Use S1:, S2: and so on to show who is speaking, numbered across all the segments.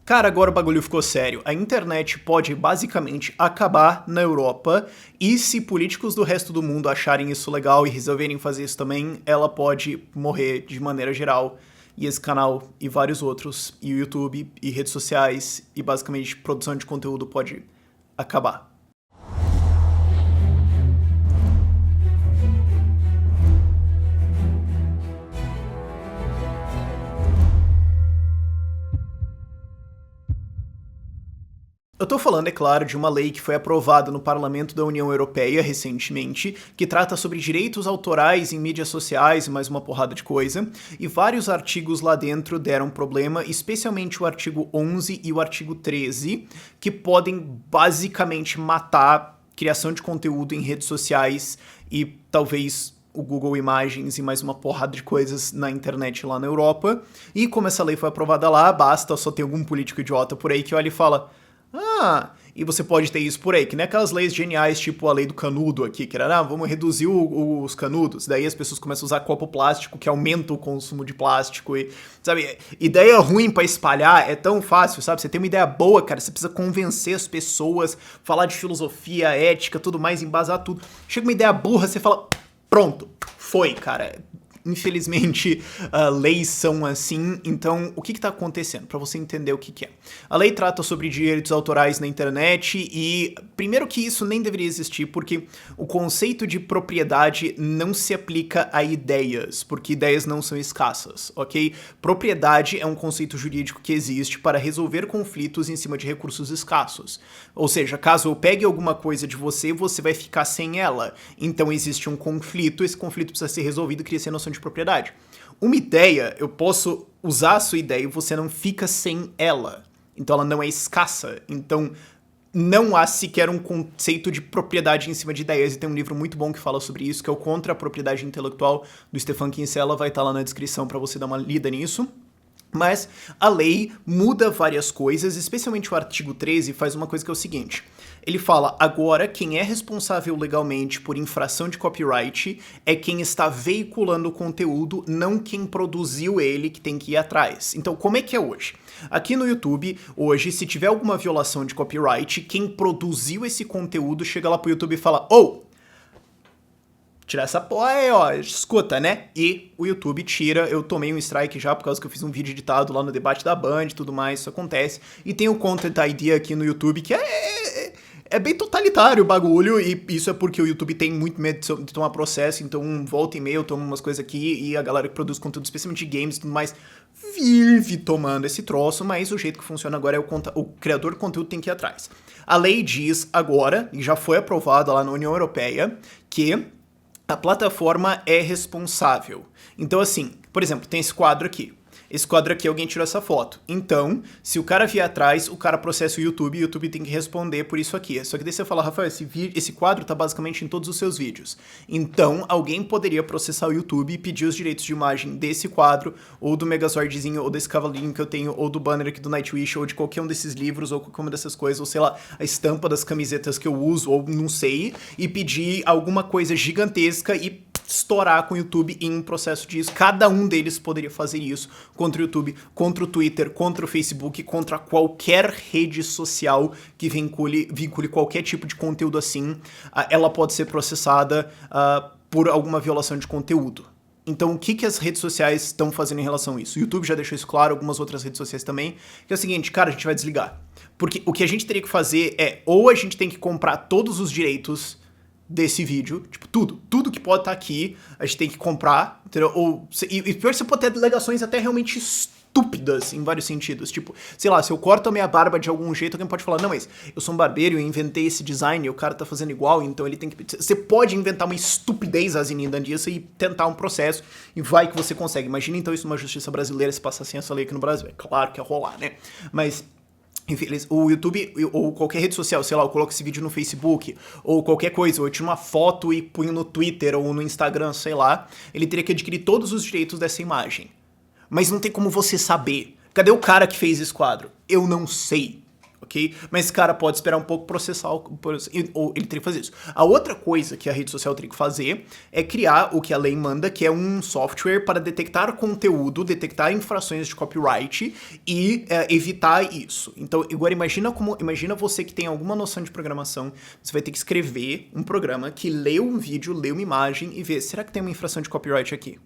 S1: Cara, agora o bagulho ficou sério. A internet pode basicamente acabar na Europa e se políticos do resto do mundo acharem isso legal e resolverem fazer isso também, ela pode morrer de maneira geral. E esse canal e vários outros, e o YouTube, e redes sociais, e basicamente produção de conteúdo pode acabar. Eu tô falando, é claro, de uma lei que foi aprovada no Parlamento da União Europeia recentemente, que trata sobre direitos autorais em mídias sociais e mais uma porrada de coisa, e vários artigos lá dentro deram problema, especialmente o artigo 11 e o artigo 13, que podem basicamente matar criação de conteúdo em redes sociais e talvez o Google Imagens e mais uma porrada de coisas na internet lá na Europa. E como essa lei foi aprovada lá, basta só ter algum político idiota por aí que olha e fala: ah, e você pode ter isso por aí, que nem aquelas leis geniais, tipo a lei do canudo aqui, que era, vamos reduzir os canudos, daí as pessoas começam a usar copo plástico, que aumenta o consumo de plástico, e, sabe, ideia ruim pra espalhar é tão fácil, sabe, você tem uma ideia boa, cara, você precisa convencer as pessoas, falar de filosofia, ética, tudo mais, embasar tudo, chega uma ideia burra, você fala, pronto, foi, cara. Infelizmente, leis são assim, então o que está acontecendo? Para você entender o que é. A lei trata sobre direitos autorais na internet e, primeiro que isso nem deveria existir, porque o conceito de propriedade não se aplica a ideias, porque ideias não são escassas, ok? Propriedade é um conceito jurídico que existe para resolver conflitos em cima de recursos escassos. Ou seja, caso eu pegue alguma coisa de você, você vai ficar sem ela. Então existe um conflito, esse conflito precisa ser resolvido, cria-se a noção de propriedade. Uma ideia, eu posso usar a sua ideia e você não fica sem ela. Então ela não é escassa. Então não há sequer um conceito de propriedade em cima de ideias. E tem um livro muito bom que fala sobre isso, que é o Contra a Propriedade Intelectual, do Stefan Kinsella. Vai estar lá na descrição para você dar uma lida nisso. Mas a lei muda várias coisas, especialmente o artigo 13 faz uma coisa que é o seguinte. Ele fala, agora quem é responsável legalmente por infração de copyright é quem está veiculando o conteúdo, não quem produziu ele, que tem que ir atrás. Então, como é que é hoje? Aqui no YouTube, hoje, se tiver alguma violação de copyright, quem produziu esse conteúdo chega lá pro YouTube e fala, tirar essa porra aí, ó, escuta, né? E o YouTube tira, eu tomei um strike já por causa que eu fiz um vídeo editado lá no debate da Band e tudo mais, isso acontece. E tem o Content ID aqui no YouTube que é bem totalitário o bagulho, e isso é porque o YouTube tem muito medo de tomar processo, então volta e meia eu tomo umas coisas aqui e a galera que produz conteúdo, especialmente de games e tudo mais, vive tomando esse troço, mas o jeito que funciona agora é o criador de conteúdo tem que ir atrás. A lei diz agora, e já foi aprovada lá na União Europeia, que a plataforma é responsável. Então, assim, por exemplo, tem esse quadro aqui. Esse quadro aqui, alguém tirou essa foto. Então, se o cara vier atrás, o cara processa o YouTube e o YouTube tem que responder por isso aqui. Só que daí você fala, Rafael, esse quadro tá basicamente em todos os seus vídeos. Então, alguém poderia processar o YouTube e pedir os direitos de imagem desse quadro, ou do Megazordzinho, ou desse cavalinho que eu tenho, ou do banner aqui do Nightwish, ou de qualquer um desses livros, ou qualquer uma dessas coisas, ou sei lá, a estampa das camisetas que eu uso, ou não sei, e pedir alguma coisa gigantesca e estourar com o YouTube em um processo disso. Cada um deles poderia fazer isso contra o YouTube, contra o Twitter, contra o Facebook, contra qualquer rede social que vincule qualquer tipo de conteúdo assim. Ela pode ser processada por alguma violação de conteúdo. Então, o que as redes sociais estão fazendo em relação a isso? O YouTube já deixou isso claro, algumas outras redes sociais também, que é o seguinte, cara, a gente vai desligar. Porque o que a gente teria que fazer é, ou a gente tem que comprar todos os direitos desse vídeo, tipo, tudo que pode estar aqui, a gente tem que comprar, entendeu? E pior, você pode ter delegações até realmente estúpidas em vários sentidos, tipo, sei lá, se eu corto a minha barba de algum jeito, alguém pode falar, não, mas eu sou um barbeiro, eu inventei esse design, e o cara tá fazendo igual, então ele tem que... Você pode inventar uma estupidez asinida disso e tentar um processo, e vai que você consegue. Imagina então isso numa justiça brasileira, se passasse essa lei aqui no Brasil, é claro que ia rolar, né? Mas... enfim, o YouTube ou qualquer rede social, sei lá, eu coloco esse vídeo no Facebook ou qualquer coisa, ou eu tiro uma foto e punho no Twitter ou no Instagram, sei lá, ele teria que adquirir todos os direitos dessa imagem. Mas não tem como você saber. Cadê o cara que fez esse quadro? Eu não sei. ok? Mas esse cara pode esperar um pouco processar, ou ele teria que fazer isso. A outra coisa que a rede social teria que fazer é criar o que a lei manda, que é um software para detectar conteúdo, detectar infrações de copyright e evitar isso. Então, agora imagina você que tem alguma noção de programação, você vai ter que escrever um programa que lê um vídeo, lê uma imagem e vê, será que tem uma infração de copyright aqui?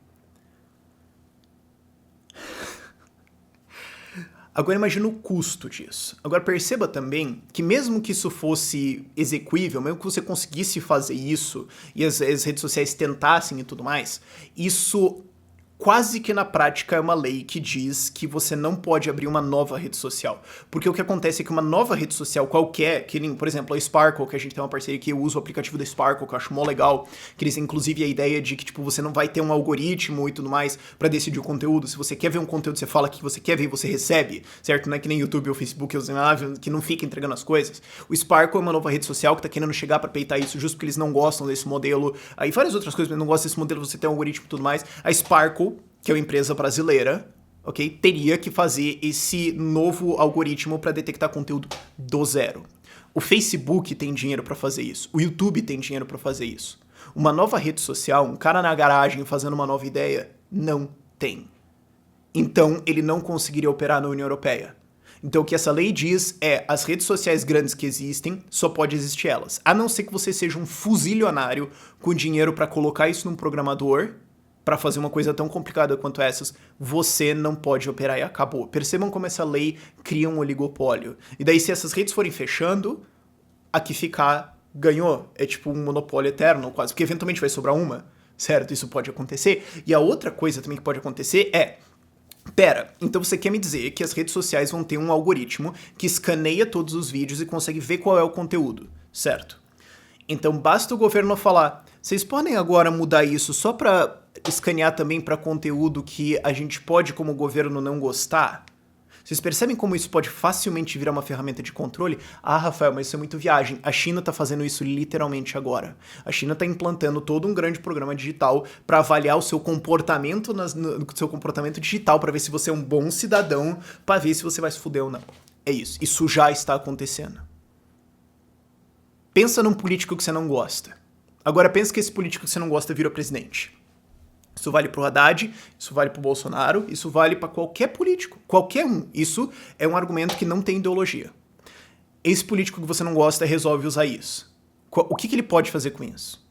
S1: Agora imagina o custo disso. Agora perceba também que mesmo que isso fosse execuível, mesmo que você conseguisse fazer isso e as redes sociais tentassem e tudo mais, isso quase que na prática é uma lei que diz que você não pode abrir uma nova rede social. Porque o que acontece é que uma nova rede social qualquer, que nem, por exemplo, a Sparkle, que a gente tem uma parceria que eu uso o aplicativo da Sparkle, que eu acho mó legal, que eles inclusive a ideia de que tipo, você não vai ter um algoritmo e tudo mais pra decidir o conteúdo. Se você quer ver um conteúdo, você fala que você quer ver e você recebe, certo? Não é que nem YouTube ou Facebook que não fica entregando as coisas. O Sparkle é uma nova rede social que tá querendo chegar pra peitar isso justo porque eles não gostam desse modelo. Aí várias outras coisas, mas não gostam desse modelo, você tem um algoritmo e tudo mais. A Sparkle, que é uma empresa brasileira, ok? Teria que fazer esse novo algoritmo para detectar conteúdo do zero. O Facebook tem dinheiro para fazer isso. O YouTube tem dinheiro para fazer isso. Uma nova rede social, um cara na garagem fazendo uma nova ideia, não tem. Então, ele não conseguiria operar na União Europeia. Então, o que essa lei diz é, as redes sociais grandes que existem, só pode existir elas. A não ser que você seja um fuzilionário com dinheiro para colocar isso num programador, para fazer uma coisa tão complicada quanto essas, você não pode operar e acabou. Percebam como essa lei cria um oligopólio. E daí, se essas redes forem fechando, a que ficar ganhou. É tipo um monopólio eterno, quase. Porque eventualmente vai sobrar uma, certo? Isso pode acontecer. E a outra coisa também que pode acontecer é... Pera, então você quer me dizer que as redes sociais vão ter um algoritmo que escaneia todos os vídeos e consegue ver qual é o conteúdo, certo? Então basta o governo falar, vocês podem agora mudar isso só pra escanear também pra conteúdo que a gente pode, como governo, não gostar? Vocês percebem como isso pode facilmente virar uma ferramenta de controle? Ah, Rafael, mas isso é muito viagem. A China tá fazendo isso literalmente agora. A China tá implantando todo um grande programa digital para avaliar o seu comportamento seu comportamento digital, para ver se você é um bom cidadão, para ver se você vai se fuder ou não. É isso. Isso já está acontecendo. Pensa num político que você não gosta. Agora pensa que esse político que você não gosta vira presidente. Isso vale pro Haddad, isso vale pro Bolsonaro, isso vale pra qualquer político, qualquer um. Isso é um argumento que não tem ideologia. Esse político que você não gosta resolve usar isso. O que ele pode fazer com isso?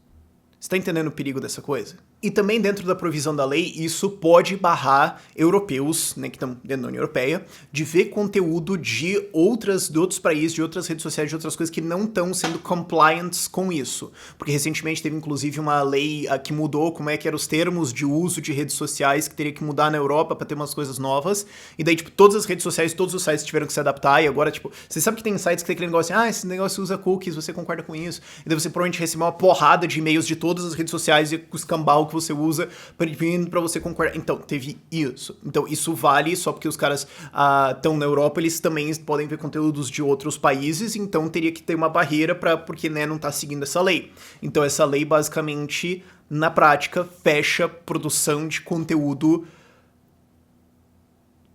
S1: Você tá entendendo o perigo dessa coisa? E também dentro da provisão da lei, isso pode barrar europeus, né, que estão dentro da União Europeia, de ver conteúdo de outros países, de outras redes sociais, de outras coisas que não estão sendo compliant com isso. Porque recentemente teve inclusive uma lei que mudou como é que eram os termos de uso de redes sociais, que teria que mudar na Europa para ter umas coisas novas. E daí, tipo, todas as redes sociais, todos os sites tiveram que se adaptar, e agora, tipo, você sabe que tem sites que tem aquele negócio assim, esse negócio usa cookies, você concorda com isso? E daí você provavelmente recebeu uma porrada de e-mails de todas as redes sociais e o escambau que você usa para você concordar. Então, teve isso. Então, isso vale só porque os caras estão na Europa, eles também podem ver conteúdos de outros países, então teria que ter uma barreira porque, né, não tá seguindo essa lei. Então, essa lei, basicamente, na prática, fecha produção de conteúdo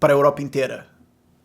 S1: para a Europa inteira.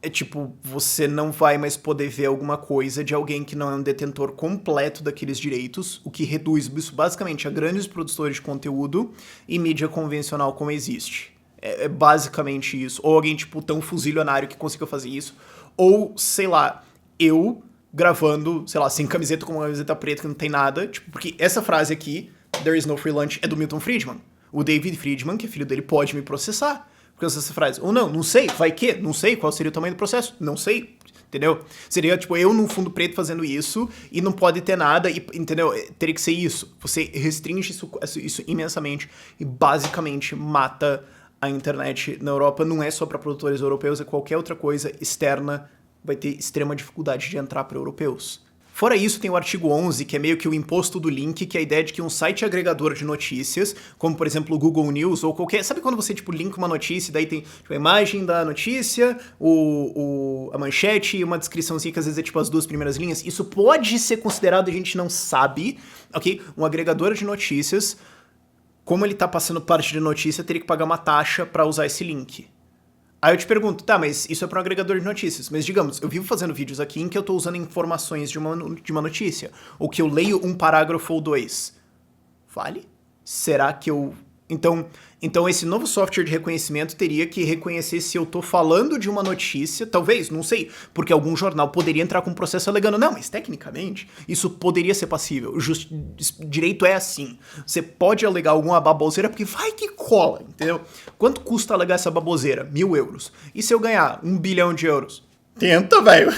S1: É tipo, você não vai mais poder ver alguma coisa de alguém que não é um detentor completo daqueles direitos, o que reduz isso basicamente a grandes produtores de conteúdo e mídia convencional como existe. É basicamente isso. Ou alguém, tipo, tão fuzilionário que consiga fazer isso. Ou, sei lá, eu gravando, sei lá, sem camiseta, com uma camiseta preta que não tem nada. Tipo, porque essa frase aqui, There is no free lunch, é do Milton Friedman. O David Friedman, que é filho dele, pode me processar. Porque essa frase, ou não sei, vai que, não sei qual seria o tamanho do processo, não sei, entendeu? Seria, tipo, eu num fundo preto fazendo isso e não pode ter nada, entendeu? Teria que ser isso. Você restringe isso imensamente e basicamente mata a internet na Europa. Não é só para produtores europeus, é qualquer outra coisa externa vai ter extrema dificuldade de entrar para europeus. Fora isso, tem o artigo 11, que é meio que o imposto do link, que é a ideia de que um site agregador de notícias, como por exemplo o Google News ou qualquer... Sabe quando você tipo linka uma notícia e daí tem tipo, a imagem da notícia, a manchete e uma descriçãozinha que às vezes é tipo as duas primeiras linhas? Isso pode ser considerado, a gente não sabe, ok? Um agregador de notícias, como ele tá passando parte de notícia, teria que pagar uma taxa para usar esse link. Aí eu te pergunto, tá, mas isso é para um agregador de notícias. Mas digamos, eu vivo fazendo vídeos aqui em que eu tô usando informações de uma notícia. Ou que eu leio um parágrafo ou dois. Vale? Será que eu... Então esse novo software de reconhecimento teria que reconhecer se eu tô falando de uma notícia, talvez, não sei, porque algum jornal poderia entrar com um processo alegando, não, mas tecnicamente isso poderia ser passível, direito é assim, você pode alegar alguma baboseira porque vai que cola, entendeu? Quanto custa alegar essa baboseira? 1.000 euros. E se eu ganhar 1 bilhão de euros? Tenta, velho.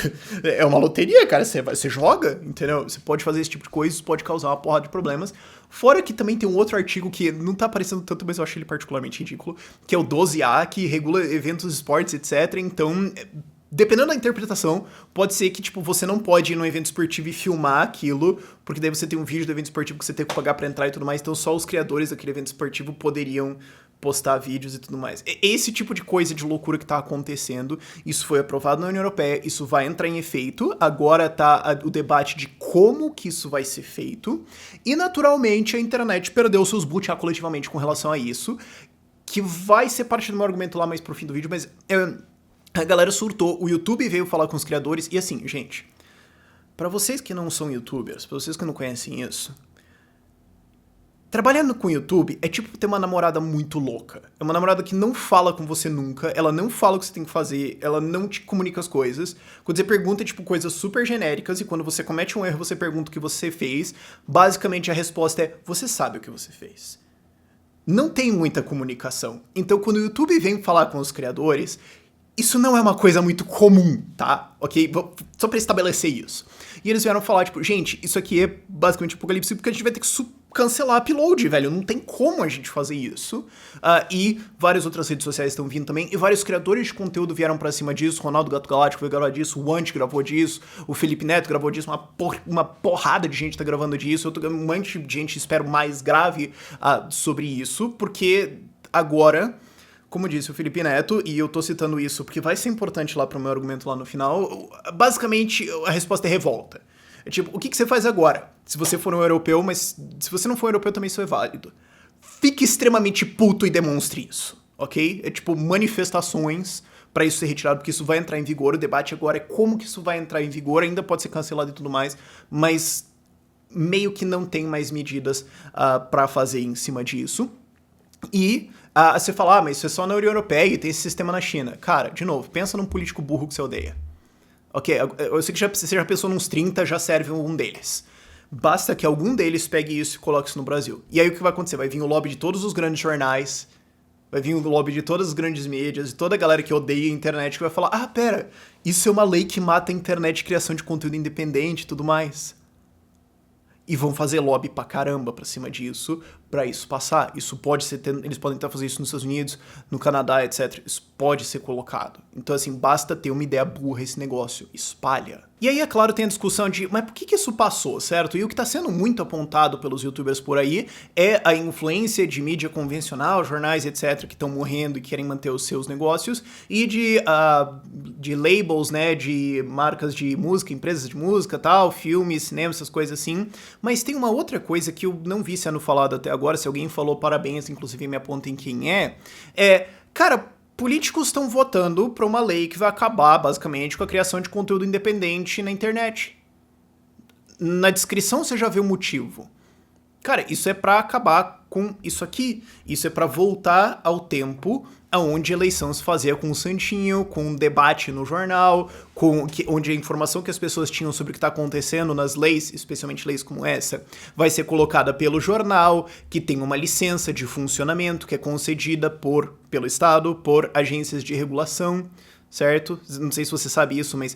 S1: É uma loteria, cara. Você joga, entendeu? Você pode fazer esse tipo de coisa, isso pode causar uma porrada de problemas. Fora que também tem um outro artigo que não tá aparecendo tanto, mas eu acho ele particularmente ridículo, que é o 12A, que regula eventos, esportes, etc. Então, dependendo da interpretação, pode ser que, tipo, você não pode ir num evento esportivo e filmar aquilo, porque daí você tem um vídeo do evento esportivo que você tem que pagar pra entrar e tudo mais, então só os criadores daquele evento esportivo poderiam postar vídeos e tudo mais. Esse tipo de coisa de loucura que tá acontecendo, isso foi aprovado na União Europeia, isso vai entrar em efeito, agora tá o debate de como que isso vai ser feito, e naturalmente a internet perdeu seus butiá coletivamente com relação a isso, que vai ser parte do meu argumento lá mais pro fim do vídeo, mas a galera surtou, o YouTube veio falar com os criadores, e assim, gente, pra vocês que não são youtubers, pra vocês que não conhecem isso, trabalhando com YouTube é tipo ter uma namorada muito louca. É uma namorada que não fala com você nunca, ela não fala o que você tem que fazer, ela não te comunica as coisas. Quando você pergunta, é tipo coisas super genéricas, e quando você comete um erro, você pergunta o que você fez. Basicamente a resposta é, você sabe o que você fez. Não tem muita comunicação. Então quando o YouTube vem falar com os criadores, isso não é uma coisa muito comum, tá? Ok? Só pra estabelecer isso. E eles vieram falar, tipo, gente, isso aqui é basicamente apocalipse porque a gente vai ter que cancelar upload, velho. Não tem como a gente fazer isso. E várias outras redes sociais estão vindo também. E vários criadores de conteúdo vieram pra cima disso. Ronaldo Gato Galáctico foi gravar disso. O Ant gravou disso. O Felipe Neto gravou disso. Uma porrada de gente tá gravando disso. Um monte de gente, espero, mais grave sobre isso. Porque agora... Como disse o Felipe Neto, e eu tô citando isso porque vai ser importante lá pro meu argumento lá no final, basicamente a resposta é revolta. É tipo, o que você faz agora? Se você for um europeu, mas se você não for um europeu também isso é válido. Fique extremamente puto e demonstre isso, ok? É tipo manifestações pra isso ser retirado, porque isso vai entrar em vigor. O debate agora é como que isso vai entrar em vigor, ainda pode ser cancelado e tudo mais, mas meio que não tem mais medidas pra fazer em cima disso. E você fala, mas isso é só na União Europeia e tem esse sistema na China. Cara, de novo, pensa num político burro que você odeia. Ok, eu sei que você já pensou nos 30, já serve um deles. Basta que algum deles pegue isso e coloque isso no Brasil. E aí o que vai acontecer? Vai vir o lobby de todos os grandes jornais, vai vir o lobby de todas as grandes mídias, e toda a galera que odeia a internet que vai falar, pera, isso é uma lei que mata a internet de criação de conteúdo independente e tudo mais. E vão fazer lobby pra caramba pra cima disso, pra isso passar. Isso pode ser, eles podem tentar fazer isso nos Estados Unidos, no Canadá, etc. Isso pode ser colocado. Então, assim, basta ter uma ideia burra esse negócio, espalha. E aí, é claro, tem a discussão de, mas por que isso passou, certo? E o que tá sendo muito apontado pelos youtubers por aí é a influência de mídia convencional, jornais, etc., que estão morrendo e querem manter os seus negócios, e de labels, né, de marcas de música, empresas de música, tal, filmes, cinema, essas coisas assim. Mas tem uma outra coisa que eu não vi sendo falado até agora, se alguém falou, parabéns, inclusive me apontem quem cara, políticos estão votando pra uma lei que vai acabar, basicamente, com a criação de conteúdo independente na internet. Na descrição você já vê o motivo. Cara, isso é pra acabar com isso aqui. Isso é pra voltar ao tempo onde a eleição se fazia com o santinho, com um debate no jornal, onde a informação que as pessoas tinham sobre o que está acontecendo nas leis, especialmente leis como essa, vai ser colocada pelo jornal, que tem uma licença de funcionamento que é concedida pelo Estado, por agências de regulação, certo? Não sei se você sabe isso, mas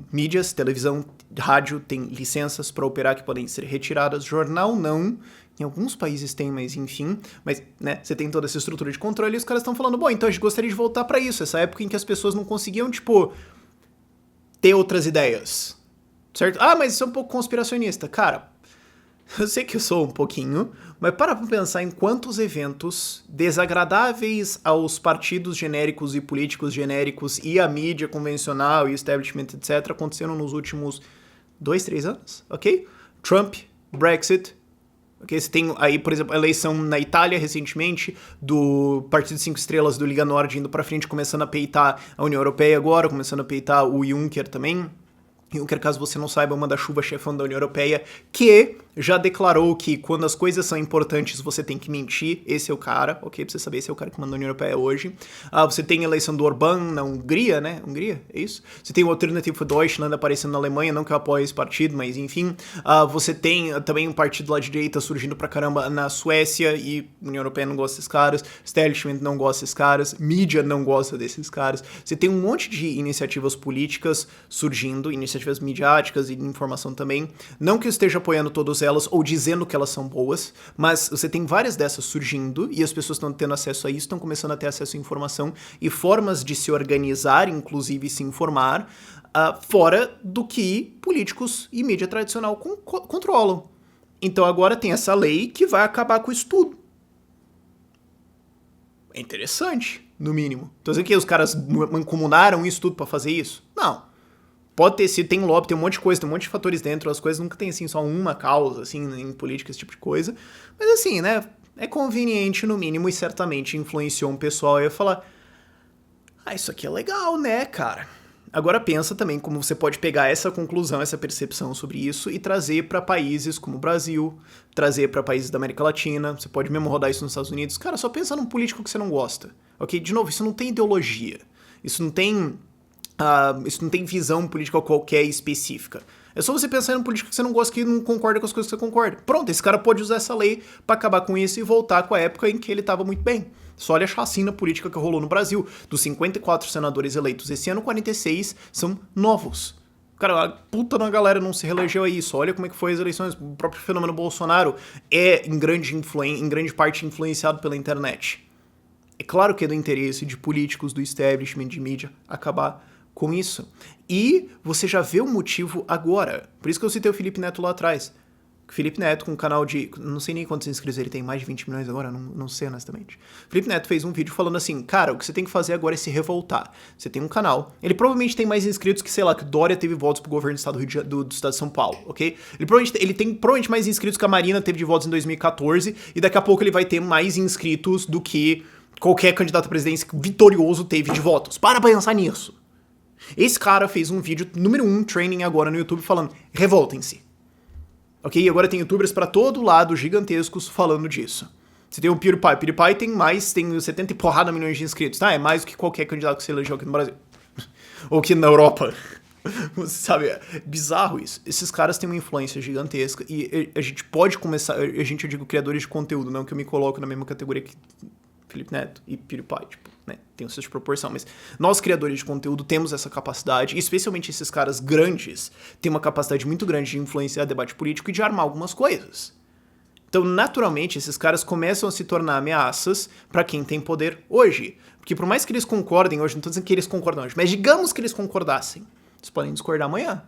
S1: mídias, televisão, rádio tem licenças para operar que podem ser retiradas, jornal não. Em alguns países tem, mas enfim. Mas, né, você tem toda essa estrutura de controle e os caras estão falando, bom, então a gente gostaria de voltar pra isso. Essa época em que as pessoas não conseguiam, tipo, ter outras ideias. Certo? Mas isso é um pouco conspiracionista. Cara, eu sei que eu sou um pouquinho, mas para pensar em quantos eventos desagradáveis aos partidos genéricos e políticos genéricos e à mídia convencional e establishment, etc., aconteceram nos últimos 2, 3 anos, ok? Trump, Brexit, Okay? Você tem aí, por exemplo, a eleição na Itália recentemente, do Partido 5 Estrelas do Liga Nord indo pra frente, começando a peitar a União Europeia agora, começando a peitar o Juncker também. Juncker, caso você não saiba, é uma manda-chuva chefão da União Europeia, que já declarou que quando as coisas são importantes você tem que mentir. Esse é o cara, ok? Pra você saber, esse é o cara que manda a União Europeia hoje. Você tem a eleição do Orbán na Hungria, né? Hungria, é isso? Você tem o Alternative for Deutschland aparecendo na Alemanha, não que eu apoie esse partido, mas enfim. Você tem também um partido lá de direita surgindo pra caramba na Suécia, e a União Europeia não gosta desses caras, establishment não gosta desses caras, mídia não gosta desses caras. Você tem um monte de iniciativas políticas surgindo, iniciativas midiáticas e de informação também. Não que eu esteja apoiando todas elas ou dizendo que elas são boas, mas você tem várias dessas surgindo e as pessoas estão tendo acesso a isso, estão começando a ter acesso à informação e formas de se organizar, inclusive se informar, fora do que políticos e mídia tradicional controlam. Então agora tem essa lei que vai acabar com isso tudo. É interessante, no mínimo. Tô dizendo que os caras mancomunaram isso tudo pra fazer isso? Não. Pode ter sido, tem lobby, tem um monte de coisa, tem um monte de fatores dentro, as coisas nunca tem, assim, só uma causa, assim, em política, esse tipo de coisa. Mas, assim, né, é conveniente, no mínimo, e certamente influenciou um pessoal e ia falar, isso aqui é legal, né, cara? Agora pensa também como você pode pegar essa conclusão, essa percepção sobre isso e trazer para países como o Brasil, trazer para países da América Latina, você pode mesmo rodar isso nos Estados Unidos. Cara, só pensa num político que você não gosta, ok? De novo, isso não tem ideologia, isso não tem visão política qualquer específica. É só você pensar em um político que você não gosta, que não concorda com as coisas que você concorda. Pronto, esse cara pode usar essa lei pra acabar com isso e voltar com a época em que ele tava muito bem. Só olha a chacina política que rolou no Brasil. Dos 54 senadores eleitos esse ano, 46 são novos. Cara, a puta da galera não se reelegeu a isso. Olha como é que foi as eleições. O próprio fenômeno Bolsonaro é, em grande parte, influenciado pela internet. É claro que é do interesse de políticos, do establishment, de mídia, acabar com isso. E você já vê o motivo agora. Por isso que eu citei o Felipe Neto lá atrás. O Felipe Neto, com um canal de... não sei nem quantos inscritos ele tem, mais de 20 milhões agora, não sei honestamente. O Felipe Neto fez um vídeo falando assim, cara, o que você tem que fazer agora é se revoltar. Você tem um canal. Ele provavelmente tem mais inscritos que, sei lá, que Dória teve votos pro governo do estado do estado de São Paulo, ok? Ele tem provavelmente mais inscritos que a Marina teve de votos em 2014, e daqui a pouco ele vai ter mais inscritos do que qualquer candidato à presidência vitorioso teve de votos. Para pensar nisso. Esse cara fez um vídeo número 1 training agora no YouTube falando, revoltem-se. Ok? E agora tem youtubers pra todo lado gigantescos falando disso. Você tem o PewDiePie. PewDiePie tem 70 e porrada milhões de inscritos. Tá? É mais do que qualquer candidato que você elegeu aqui no Brasil. Ou aqui na Europa. Sabe? É bizarro isso. Esses caras têm uma influência gigantesca e a gente pode começar... eu digo criadores de conteúdo, não que eu me coloco na mesma categoria que Felipe Neto e PewDiePie, tipo, né, tem um senso de proporção, mas nós, criadores de conteúdo, temos essa capacidade, e especialmente esses caras grandes, têm uma capacidade muito grande de influenciar debate político e de armar algumas coisas. Então, naturalmente, esses caras começam a se tornar ameaças pra quem tem poder hoje. Porque por mais que eles concordem hoje, não tô dizendo que eles concordam hoje, mas digamos que eles concordassem, eles podem discordar amanhã.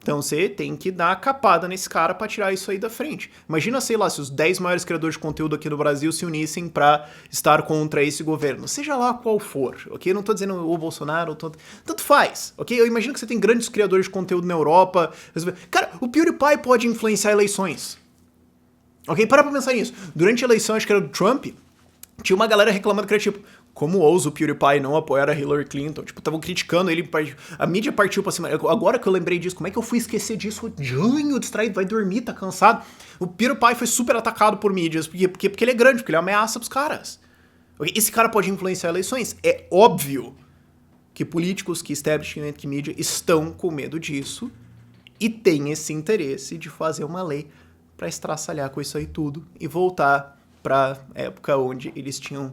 S1: Então você tem que dar a capada nesse cara pra tirar isso aí da frente. Imagina, sei lá, se os 10 maiores criadores de conteúdo aqui no Brasil se unissem pra estar contra esse governo. Seja lá qual for, ok? Eu não tô dizendo o Bolsonaro, tanto faz, ok? Eu imagino que você tem grandes criadores de conteúdo na Europa. Cara, o PewDiePie pode influenciar eleições. Ok? Para pra pensar nisso. Durante a eleição, acho que era do Trump, tinha uma galera reclamando que era tipo, como ousa o PewDiePie não apoiar a Hillary Clinton? Tipo, estavam criticando ele, a mídia partiu pra cima. Agora que eu lembrei disso, como é que eu fui esquecer disso? Janho, distraído, vai dormir, tá cansado. O PewDiePie foi super atacado por mídias, porque ele é grande, porque ele ameaça pros caras. Esse cara pode influenciar eleições. É óbvio que políticos, que establishment, que mídia estão com medo disso e têm esse interesse de fazer uma lei pra estraçalhar com isso aí tudo e voltar pra época onde eles tinham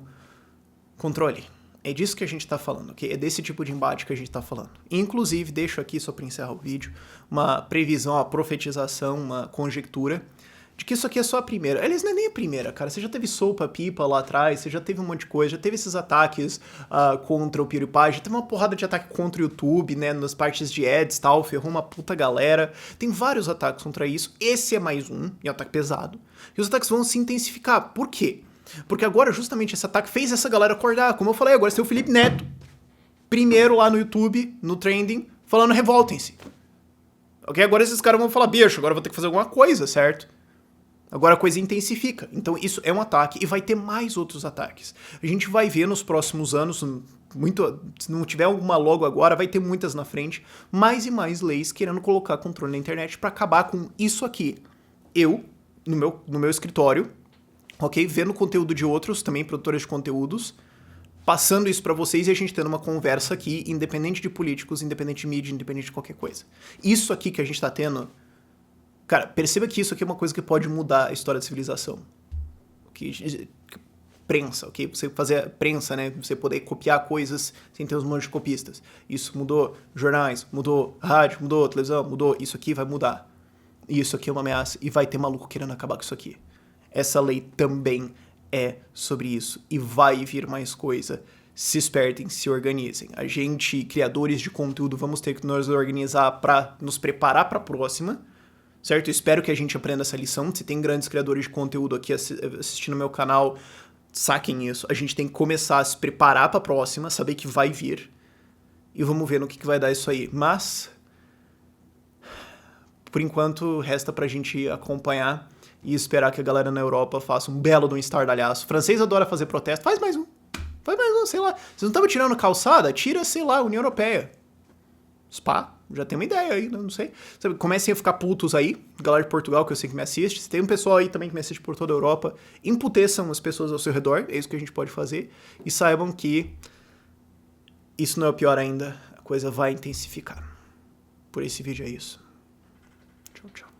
S1: controle. É disso que a gente tá falando, ok? É desse tipo de embate que a gente tá falando. Inclusive, deixo aqui, só pra encerrar o vídeo, uma previsão, uma profetização, uma conjectura de que isso aqui é só a primeira. Aliás, não é nem a primeira, cara. Você já teve sopa, pipa lá atrás, você já teve um monte de coisa, já teve esses ataques contra o PewDiePie, já teve uma porrada de ataque contra o YouTube, né, nas partes de ads e tal, ferrou uma puta galera. Tem vários ataques contra isso. Esse é mais um, e é um ataque pesado. E os ataques vão se intensificar. Por quê? Porque agora, justamente, esse ataque fez essa galera acordar. Como eu falei, agora você tem o Felipe Neto, primeiro lá no YouTube, no trending, falando revoltem-se. Ok? Agora esses caras vão falar, bicho, agora eu vou ter que fazer alguma coisa, certo? Agora a coisa intensifica. Então isso é um ataque e vai ter mais outros ataques. A gente vai ver nos próximos anos, se não tiver alguma logo agora, vai ter muitas na frente, mais e mais leis querendo colocar controle na internet para acabar com isso aqui. Eu, no meu escritório, ok? Vendo conteúdo de outros, também produtores de conteúdos, passando isso pra vocês e a gente tendo uma conversa aqui, independente de políticos, independente de mídia, independente de qualquer coisa. Isso aqui que a gente tá tendo, cara, perceba que isso aqui é uma coisa que pode mudar a história da civilização. Prensa, ok? Você fazer prensa, né? Você poder copiar coisas sem ter os montes de copistas. Isso mudou jornais, mudou rádio, mudou televisão, mudou. Isso aqui vai mudar. E isso aqui é uma ameaça e vai ter maluco querendo acabar com isso aqui. Essa lei também é sobre isso. E vai vir mais coisa. Se espertem, se organizem. A gente, criadores de conteúdo, vamos ter que nos organizar para nos preparar para a próxima, certo? Eu espero que a gente aprenda essa lição. Se tem grandes criadores de conteúdo aqui assistindo meu canal, saquem isso. A gente tem que começar a se preparar para a próxima, saber que vai vir. E vamos ver no que vai dar isso aí. Mas, por enquanto, resta pra gente acompanhar e esperar que a galera na Europa faça um belo de um estardalhaço. O francês adora fazer protesto. Faz mais um, sei lá. Vocês não estavam tirando calçada? Tira, sei lá, União Europeia. Spa, já tem uma ideia aí, não sei. Sabe, comecem a ficar putos aí, galera de Portugal, que eu sei que me assiste. Se tem um pessoal aí também que me assiste por toda a Europa, emputeçam as pessoas ao seu redor, é isso que a gente pode fazer. E saibam que isso não é o pior ainda, a coisa vai intensificar. Por esse vídeo é isso. Tchau, tchau.